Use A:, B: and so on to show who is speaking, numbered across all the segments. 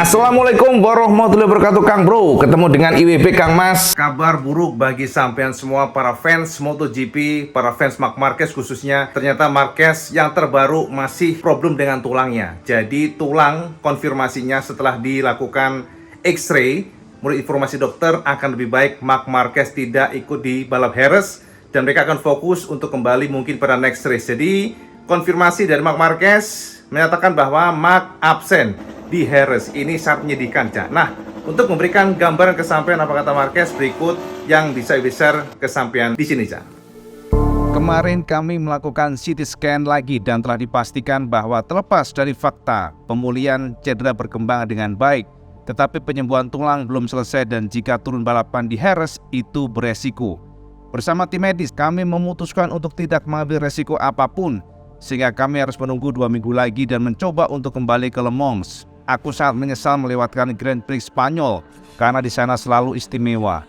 A: Assalamualaikum warahmatullahi wabarakatuh Kang Bro. Ketemu dengan IWB Kang Mas. Kabar buruk bagi sampean semua para fans MotoGP, para fans Marc Marquez khususnya. Ternyata Marquez yang terbaru masih problem dengan tulangnya. Jadi tulang konfirmasinya setelah dilakukan X-ray, menurut informasi dokter akan lebih baik Marc Marquez tidak ikut di balap Jerez dan mereka akan fokus untuk kembali mungkin pada next race. Jadi konfirmasi dari Marc Marquez menyatakan bahwa Marc absen di Jerez. Ini sangat menyedihkan, Cak. Nah, untuk memberikan gambaran kesampaian apa kata Marquez, berikut yang bisa share kesampaian di sini, Cak.
B: Kemarin kami melakukan CT scan lagi dan telah dipastikan bahwa terlepas dari fakta pemulihan cedera berkembang dengan baik, tetapi penyembuhan tulang belum selesai dan jika turun balapan di Jerez itu beresiko. Bersama tim medis, kami memutuskan untuk tidak mengambil resiko apapun, sehingga kami harus menunggu 2 minggu lagi dan mencoba untuk kembali ke Le Mans. Aku sangat menyesal melewatkan Grand Prix Spanyol karena di sana selalu istimewa.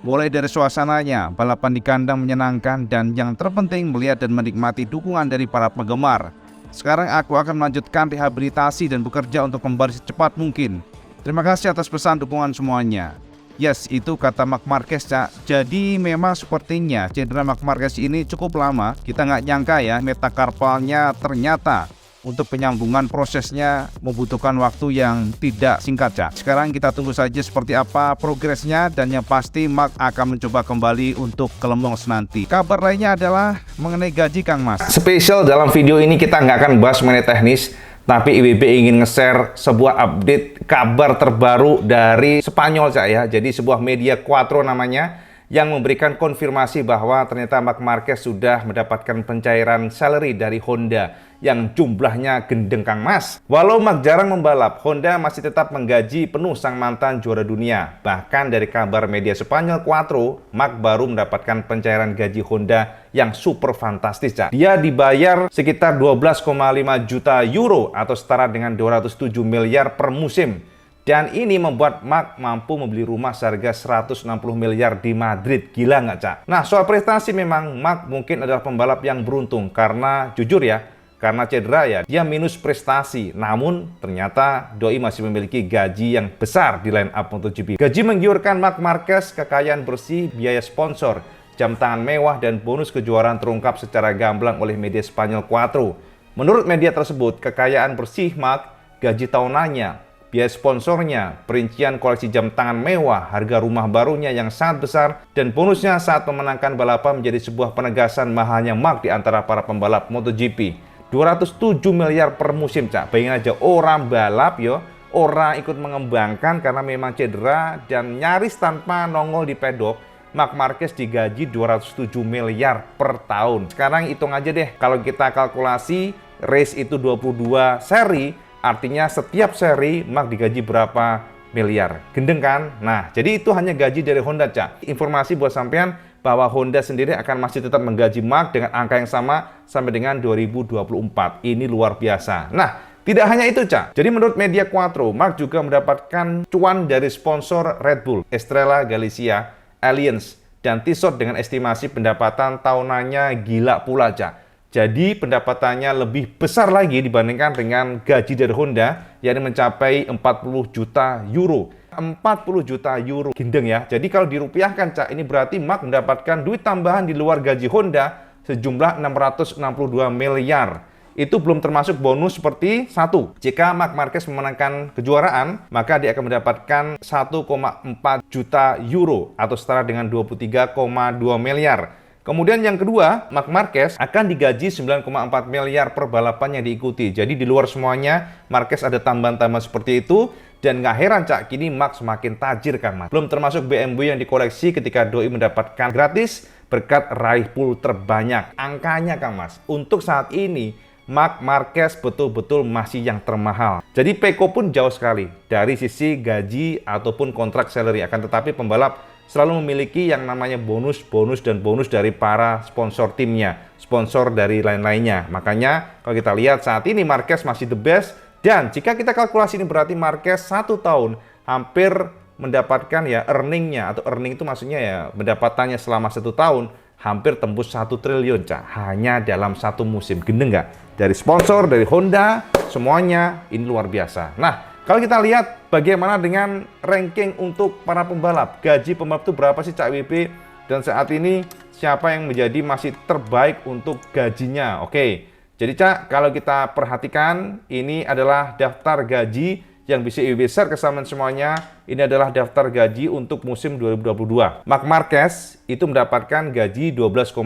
B: Mulai dari suasananya, balapan di kandang menyenangkan dan yang terpenting melihat dan menikmati dukungan dari para penggemar. Sekarang aku akan melanjutkan rehabilitasi dan bekerja untuk kembali secepat mungkin. Terima kasih atas pesan dukungan semuanya. Yes, itu kata Marc Marquez, Cak. Jadi memang sepertinya cedera Marc Marquez ini cukup lama. Kita nggak nyangka ya metakarpalnya ternyata untuk penyambungan prosesnya membutuhkan waktu yang tidak singkat, Cak. Sekarang kita tunggu saja seperti apa progresnya dan yang pasti Marc akan mencoba kembali untuk ke Le Mans nanti. Kabar lainnya adalah mengenai gaji, Kang Mas.
A: Spesial dalam video ini kita nggak akan bahas mengenai teknis, tapi IWB ingin nge-share sebuah update kabar terbaru dari Spanyol, Cak ya. Jadi sebuah media Quattro namanya yang memberikan konfirmasi bahwa ternyata Marc Marquez sudah mendapatkan pencairan salary dari Honda yang jumlahnya gendeng, Kang Mas. Walau Marc jarang membalap, Honda masih tetap menggaji penuh sang mantan juara dunia. Bahkan dari kabar media Spanyol Quattro, Marc baru mendapatkan pencairan gaji Honda yang super fantastis, Cak. Dia dibayar sekitar 12,5 juta euro atau setara dengan 207 miliar per musim. Dan ini membuat Marc mampu membeli rumah seharga 160 miliar di Madrid. Gila nggak, Cak? Nah, soal prestasi memang Marc mungkin adalah pembalap yang beruntung. Karena jujur ya, karena cedera ya, dia minus prestasi. Namun ternyata Doi masih memiliki gaji yang besar di line up MotoGP. Gaji menggiurkan Marc Marquez, kekayaan bersih, biaya sponsor, jam tangan mewah, dan bonus kejuaraan terungkap secara gamblang oleh media Spanyol Quattro. Menurut media tersebut, kekayaan bersih Marc, gaji tahunannya, biaya sponsornya, perincian koleksi jam tangan mewah, harga rumah barunya yang sangat besar, dan bonusnya saat memenangkan balapan menjadi sebuah penegasan mahalnya Marc di antara para pembalap MotoGP. 207 miliar per musim, Cak. Bayangin aja, orang balap yo, orang ikut mengembangkan karena memang cedera dan nyaris tanpa nongol di pedok. Marc Marquez digaji 207 miliar per tahun. Sekarang hitung aja deh, kalau kita kalkulasi race itu 22 seri, artinya setiap seri Marc digaji berapa miliar. Gendeng kan? Nah, jadi itu hanya gaji dari Honda, Cak. Informasi buat sampean bahwa Honda sendiri akan masih tetap menggaji Marc dengan angka yang sama sampai dengan 2024. Ini luar biasa. Nah, tidak hanya itu, Cak. Jadi menurut media Quattro, Marc juga mendapatkan cuan dari sponsor Red Bull, Estrella Galicia, Allianz, dan Tissot dengan estimasi pendapatan tahunannya gila pula, Cak. Jadi pendapatannya lebih besar lagi dibandingkan dengan gaji dari Honda, yakni mencapai 40 juta euro. 40 juta euro, gendeng ya. Jadi kalau dirupiahkan, Cak, ini berarti Marc mendapatkan duit tambahan di luar gaji Honda sejumlah 662 miliar. Itu belum termasuk bonus seperti jika Marc Marquez memenangkan kejuaraan, maka dia akan mendapatkan 1,4 juta euro atau setara dengan 23,2 miliar. Kemudian yang kedua, Marc Marquez akan digaji 9,4 miliar per balapan yang diikuti. Jadi di luar semuanya, Marquez ada tambahan-tambahan seperti itu. Dan nggak heran, Cak, kini Marc semakin tajir, Kang Mas. Belum termasuk BMW yang dikoleksi ketika Doi mendapatkan gratis berkat raih pool terbanyak. Angkanya, Kang Mas, untuk saat ini, Marc Marquez betul-betul masih yang termahal. Jadi Peko pun jauh sekali dari sisi gaji ataupun kontrak salary. Akan tetapi pembalap selalu memiliki yang namanya bonus dari para sponsor timnya, sponsor dari lain-lainnya. Makanya kalau kita lihat saat ini Marquez masih the best, dan jika kita kalkulasi ini berarti Marquez 1 tahun hampir mendapatkan ya earningnya, atau earning itu maksudnya ya pendapatannya selama 1 tahun hampir tembus 1 triliun, Cak, hanya dalam 1 musim. Gendeng nggak? Dari sponsor, dari Honda, semuanya ini luar biasa. Nah, kalau kita lihat bagaimana dengan ranking untuk para pembalap? Gaji pembalap itu berapa sih Cak WP? Dan saat ini siapa yang menjadi masih terbaik untuk gajinya? Oke, jadi Cak, kalau kita perhatikan ini adalah daftar gaji yang bisa IWB share ke teman semuanya. Ini adalah daftar gaji untuk musim 2022. Marc Marquez itu mendapatkan gaji 12,5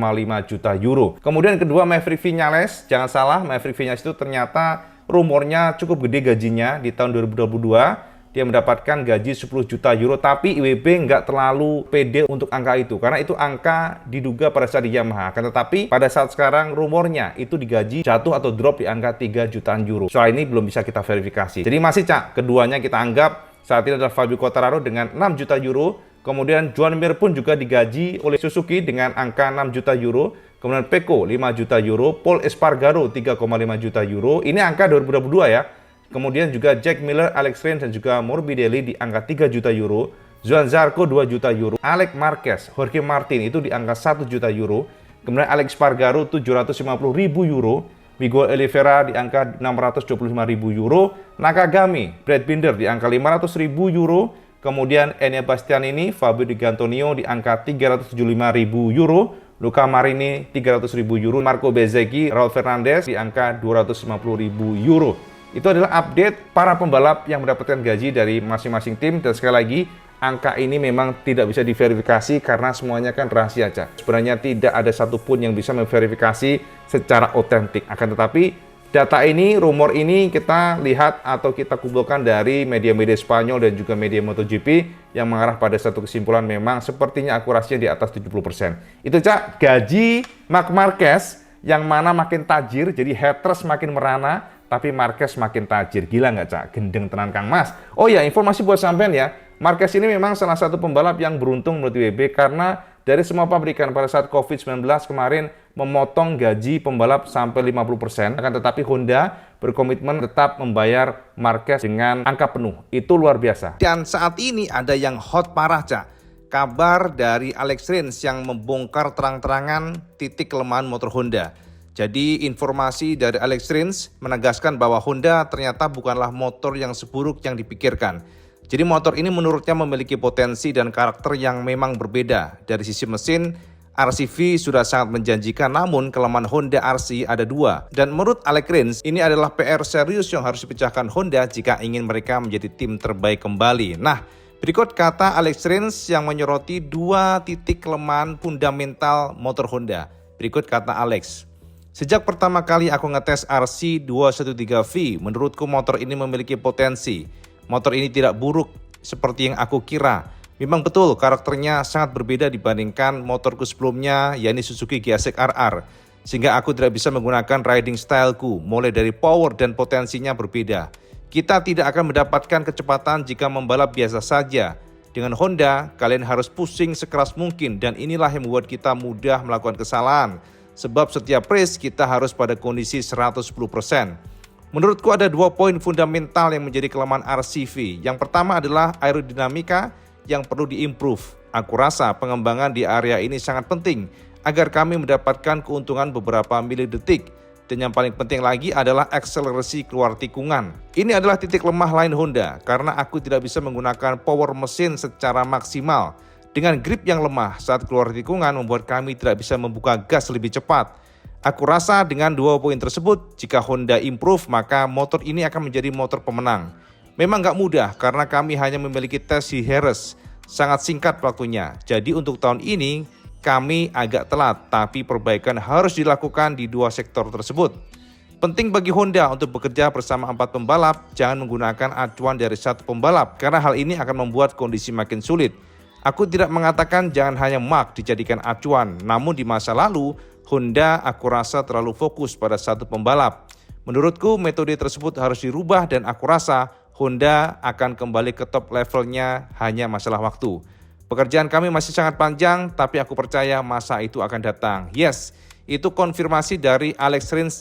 A: juta euro. Kemudian kedua Maverick Viñales, jangan salah, Maverick Viñales itu ternyata rumornya cukup gede gajinya di tahun 2022. Dia mendapatkan gaji 10 juta euro, tapi IWB nggak terlalu pede untuk angka itu, karena itu angka diduga pada saat di Yamaha. Akan tetapi pada saat sekarang rumornya itu digaji jatuh atau drop di angka 3 jutaan euro. Soal ini belum bisa kita verifikasi. Jadi masih Cak, keduanya kita anggap saat ini adalah Fabio Quartararo dengan 6 juta euro. Kemudian Joan Mir pun juga digaji oleh Suzuki dengan angka 6 juta euro. Kemudian Pecco 5 juta euro, Pol Espargaro 3,5 juta euro. Ini angka 2022 ya. Kemudian juga Jack Miller, Alex Rins, dan juga Morbidelli di angka 3 juta euro. Johan Zarco 2 juta euro. Alex Marquez, Jorge Martin itu di angka 1 juta euro. Kemudian Alex Espargaro 750 ribu euro. Miguel Oliveira di angka 625 ribu euro. Nakagami, Brad Binder di angka 500 ribu euro. Kemudian Enea Bastianini, Fabio Di Antonio di angka 375 ribu euro. Luca Marini 300 ribu euro. Marco Bezzecchi, Raul Fernandez di angka 250 ribu euro. Itu adalah update para pembalap yang mendapatkan gaji dari masing-masing tim. Dan sekali lagi, angka ini memang tidak bisa diverifikasi karena semuanya kan rahasia Cak. Sebenarnya tidak ada satupun yang bisa memverifikasi secara otentik. Akan tetapi data ini, rumor ini kita lihat atau kita kumpulkan dari media-media Spanyol dan juga media MotoGP yang mengarah pada satu kesimpulan memang sepertinya akurasinya di atas 70%. Itu Cak, gaji Marc Marquez yang mana makin tajir, jadi haters makin merana, tapi Marquez makin tajir. Gila nggak Cak? Gendeng tenan Kang Mas. Oh ya, informasi buat sampean ya. Marquez ini memang salah satu pembalap yang beruntung menurut IWB karena dari semua pabrikan pada saat COVID-19 kemarin memotong gaji pembalap sampai 50%. Akan tetapi Honda berkomitmen tetap membayar Marquez dengan angka penuh. Itu luar biasa. Dan saat ini ada yang hot parah Cak. Kabar dari Alex Rins yang membongkar terang-terangan titik kelemahan motor Honda. Jadi informasi dari Alex Rins menegaskan bahwa Honda ternyata bukanlah motor yang seburuk yang dipikirkan. Jadi motor ini menurutnya memiliki potensi dan karakter yang memang berbeda. Dari sisi mesin, RCV sudah sangat menjanjikan, namun kelemahan Honda RC ada dua. Dan menurut Alex Rins, ini adalah PR serius yang harus dipecahkan Honda jika ingin mereka menjadi tim terbaik kembali. Nah, berikut kata Alex Rins yang menyoroti dua titik kelemahan fundamental motor Honda. Berikut kata Alex. Sejak pertama kali aku ngetes RC213V, menurutku motor ini memiliki potensi. Motor ini tidak buruk seperti yang aku kira. Memang betul karakternya sangat berbeda dibandingkan motorku sebelumnya, yakni Suzuki GSX RR. Sehingga aku tidak bisa menggunakan riding styleku, mulai dari power dan potensinya berbeda. Kita tidak akan mendapatkan kecepatan jika membalap biasa saja. Dengan Honda, kalian harus pusing sekeras mungkin dan inilah yang membuat kita mudah melakukan kesalahan. Sebab setiap race kita harus pada kondisi 110%. Menurutku ada dua poin fundamental yang menjadi kelemahan RCV. Yang pertama adalah aerodinamika yang perlu diimprove. Aku rasa pengembangan di area ini sangat penting agar kami mendapatkan keuntungan beberapa milidetik. Dan yang paling penting lagi adalah akselerasi keluar tikungan. Ini adalah titik lemah lain Honda karena aku tidak bisa menggunakan power mesin secara maksimal. Dengan grip yang lemah saat keluar tikungan membuat kami tidak bisa membuka gas lebih cepat. Aku rasa dengan dua poin tersebut, jika Honda improve maka motor ini akan menjadi motor pemenang. Memang gak mudah karena kami hanya memiliki tes di Jerez. Sangat singkat waktunya. Jadi untuk tahun ini kami agak telat, tapi perbaikan harus dilakukan di dua sektor tersebut. Penting bagi Honda untuk bekerja bersama 4 pembalap, jangan menggunakan acuan dari satu pembalap karena hal ini akan membuat kondisi makin sulit. Aku tidak mengatakan jangan hanya Marc dijadikan acuan, namun di masa lalu Honda aku rasa terlalu fokus pada satu pembalap. Menurutku metode tersebut harus dirubah dan aku rasa Honda akan kembali ke top levelnya hanya masalah waktu. Pekerjaan kami masih sangat panjang, tapi aku percaya masa itu akan datang. Yes, itu konfirmasi dari Alex Rins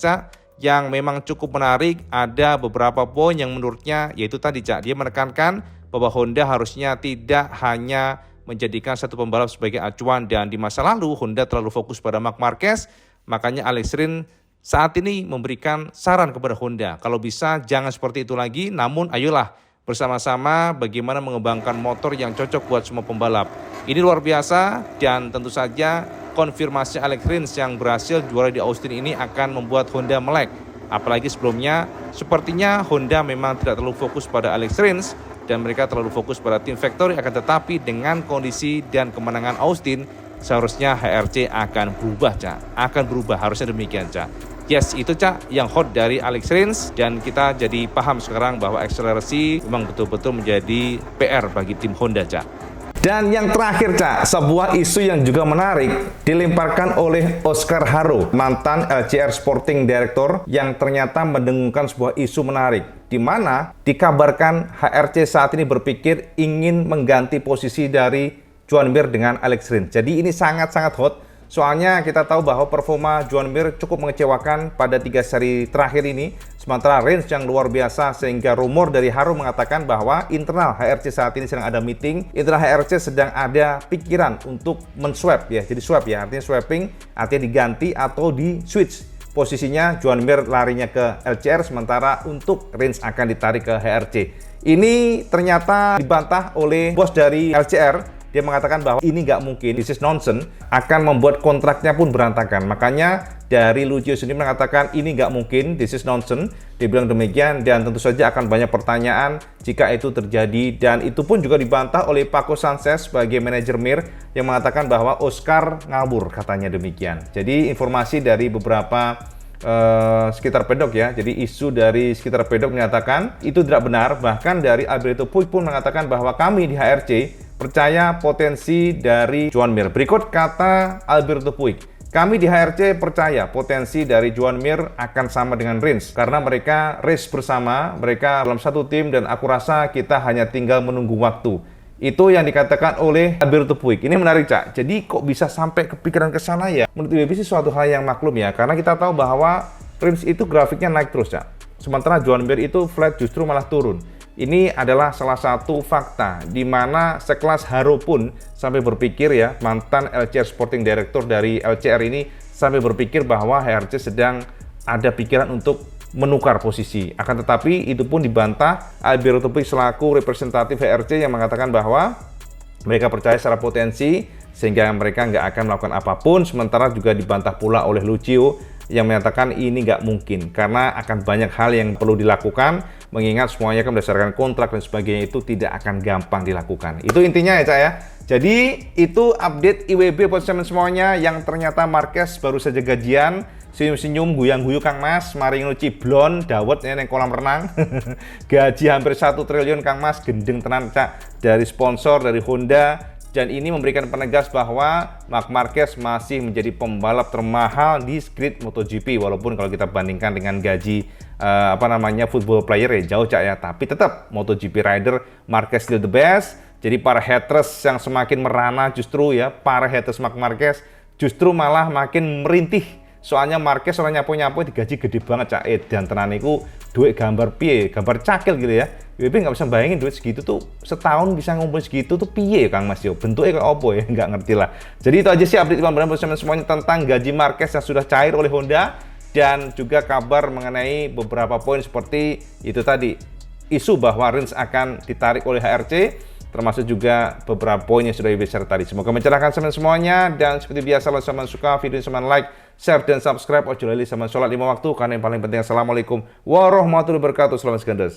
A: yang memang cukup menarik. Ada beberapa poin yang menurutnya yaitu tadi dia menekankan bahwa Honda harusnya tidak hanya menjadikan satu pembalap sebagai acuan dan di masa lalu Honda terlalu fokus pada Marc Marquez. Makanya Alex Rins saat ini memberikan saran kepada Honda, kalau bisa jangan seperti itu lagi, namun ayolah
B: bersama-sama bagaimana mengembangkan motor yang cocok buat semua pembalap. Ini luar biasa, dan tentu saja konfirmasi Alex Rins yang berhasil juara di Austin ini akan membuat Honda melek. Apalagi sebelumnya, sepertinya Honda memang tidak terlalu fokus pada Alex Rins dan mereka terlalu fokus pada tim factory, akan tetapi dengan kondisi dan kemenangan Austin, seharusnya HRC akan berubah, Cak. Akan berubah, harusnya demikian, Cak. Yes, itu Cak yang hot dari Alex Rins, dan kita jadi paham sekarang bahwa akselerasi memang betul-betul menjadi PR bagi tim Honda, Cak.
A: Dan yang terakhir, Cak, sebuah isu yang juga menarik dilemparkan oleh Oscar Haro, mantan LCR Sporting Director, yang ternyata mendengungkan sebuah isu menarik, di mana dikabarkan HRC saat ini berpikir ingin mengganti posisi dari Joan Mir dengan Alex Rins. Jadi ini sangat-sangat hot. Soalnya kita tahu bahwa performa Joan Mir cukup mengecewakan pada 3 seri terakhir ini, sementara Rins yang luar biasa, sehingga rumor dari Haro mengatakan bahwa internal HRC saat ini sedang ada meeting, internal HRC sedang ada pikiran untuk men-swap ya, jadi swap ya, artinya swapping, artinya diganti atau di switch posisinya, Joan Mir larinya ke LCR, sementara untuk Rins akan ditarik ke HRC. Ini ternyata dibantah oleh bos dari LCR. Dia mengatakan bahwa ini nggak mungkin, this is nonsense, akan membuat kontraknya pun berantakan. Makanya dari Lucio sendiri mengatakan ini nggak mungkin, this is nonsense. Dia bilang demikian, dan tentu saja akan banyak pertanyaan jika itu terjadi. Dan itu pun juga dibantah oleh Paco Sanchez sebagai manajer Mir, yang mengatakan bahwa Oscar ngawur, katanya demikian. Jadi informasi dari beberapa sekitar pedok ya, jadi isu dari sekitar pedok menyatakan itu tidak benar. Bahkan dari Alberto Puig pun mengatakan bahwa kami di HRC percaya potensi dari Joan Mir. Berikut kata Alberto Puig, kami di HRC percaya potensi dari Joan Mir akan sama dengan Rins, karena mereka race bersama, mereka dalam satu tim, dan aku rasa kita hanya tinggal menunggu waktu. Itu yang dikatakan oleh Alberto Puig. Ini menarik, Cak. Jadi kok bisa sampai kepikiran ke sana ya? Menurut IWB sih suatu hal yang maklum ya, karena kita tahu bahwa Rins itu grafiknya naik terus, Cak. Sementara Joan Mir itu flat, justru malah turun. Ini adalah salah satu fakta di mana sekelas Haro pun sampai berpikir ya, mantan LCR Sporting Director dari LCR ini sampai berpikir bahwa HRC sedang ada pikiran untuk menukar posisi. Akan tetapi itu pun dibantah Alberto Puig selaku representatif HRC, yang mengatakan bahwa mereka percaya secara potensi sehingga mereka nggak akan melakukan apapun. Sementara juga dibantah pula oleh Lucio yang menyatakan ini nggak mungkin karena akan banyak hal yang perlu dilakukan, mengingat semuanya kan berdasarkan kontrak dan sebagainya, itu tidak akan gampang dilakukan. Itu intinya ya, Cak ya. Jadi itu update IWB buat semuanya, yang ternyata Marquez baru saja gajian, senyum-senyum, guyang-guyu Kang Mas, mari nguci blon, dawet ya yang kolam renang. Gaji hampir 1 triliun Kang Mas, gendeng tenan, Cak, dari sponsor, dari Honda. Dan ini memberikan penegas bahwa Marc Marquez masih menjadi pembalap termahal di grid MotoGP, walaupun kalau kita bandingkan dengan gaji football player ya jauh, Cak ya, tapi tetap MotoGP rider Marquez still the best. Jadi para haters yang semakin merana, justru ya para haters Marc Marquez justru malah makin merintih. Soalnya Marquez orang nyapu-nyapu digaji gede banget, Cak. Dan tenan iku duit gambar piye, gambar cakil gitu ya. WB nggak bisa bayangin duit segitu tuh setahun bisa ngumpul segitu tuh piye Kang Mas yo. Bentuknya kayak apa ya, nggak ngerti lah. Jadi itu aja sih update bersama semuanya tentang gaji Marquez yang sudah cair oleh Honda, dan juga kabar mengenai beberapa poin seperti itu tadi. Isu bahwa Rins akan ditarik oleh HRC, termasuk juga beberapa poin yang sudah dibicarakan tadi. Semoga mencerahkan semuanya, dan seperti biasa kalau teman suka video ini, like, share, dan subscribe. Ojo lali sama sholat 5 waktu, karena yang paling penting. Assalamualaikum warahmatullahi wabarakatuh. Selamat segandas.